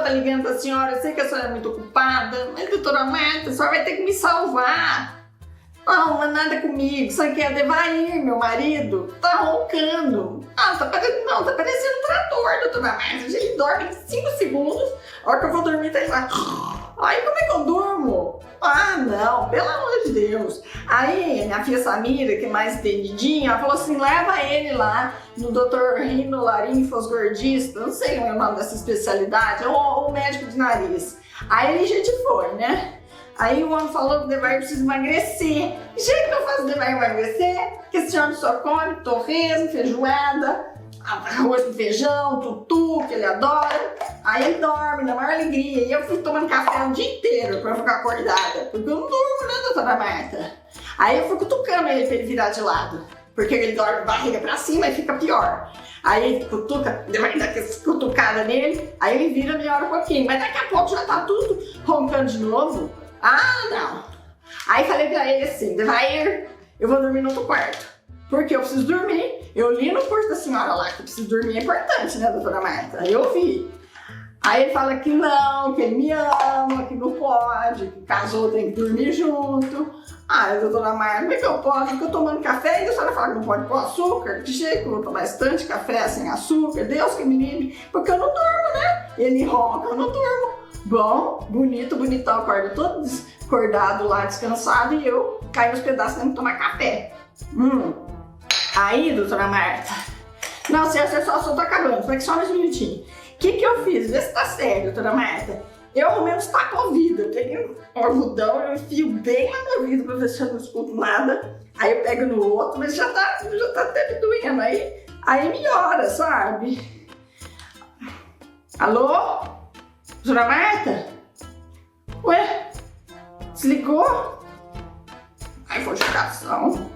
tá ligando pra senhora, eu sei que a senhora é muito ocupada, mas doutora Marta, a senhora vai ter que me salvar. Não é nada comigo, isso aqui é Devair, meu marido, tá roncando. Tá parecendo um trator, doutora Marta, ele dorme em 5 segundos, a hora que eu vou dormir tá lá. Aí como é que eu durmo? Não, pelo amor de Deus. Aí minha filha Samira, que é mais entendidinha, ela falou assim, leva ele lá no Dr. Rinolarinfosgordista, não sei o nome dessa especialidade, é o médico de nariz. Aí a gente foi, né? Aí o homem falou que o Devair precisa emagrecer. Que jeito que eu faço o Devair emagrecer? Que esse homem só come torresmo, feijoada, arroz com feijão, tutu, que ele adora. Aí ele dorme na maior alegria. E eu fui tomando café o dia inteiro pra eu ficar acordada. Porque eu não durmo, né, doutora Marta? Aí eu fui cutucando ele pra ele virar de lado. Porque ele dorme de barriga pra cima e fica pior. Aí ele cutuca, vai dar aquela cutucada nele, aí ele vira, melhora um pouquinho. Mas daqui a pouco já tá tudo roncando de novo. Não. Aí falei pra ele assim, Devair, eu vou dormir no outro quarto. Porque eu preciso dormir. Eu li no curso da senhora lá que preciso dormir é importante, né, doutora Marta? Aí eu vi. Aí ele fala que não, que ele me ama, que não pode, que casou tem que dormir junto. Doutora Marta, como é que eu posso? Fico tomando café e a senhora fala que não pode pôr açúcar? De jeito que eu vou tomar bastante café sem açúcar, Deus que me livre. Porque eu não durmo, né? Ele ronca, eu não durmo. Bom, bonitão, acorda todo desacordado lá, descansado, e eu caio nos pedaços tendo que tomar café. Aí, doutora Marta, não, se só tô acabando, foi só mais um minutinho. O que eu fiz? Vê se tá sério, doutora Marta. Eu arrumei uns tapa-ouvido, eu peguei um algodão, eu enfio bem lá no ouvido pra ver se eu não escuto nada. Aí eu pego no outro, mas já tá até me doendo, aí melhora, sabe? Alô? Doutora Marta? Ué? Desligou? Ai, foi judiação.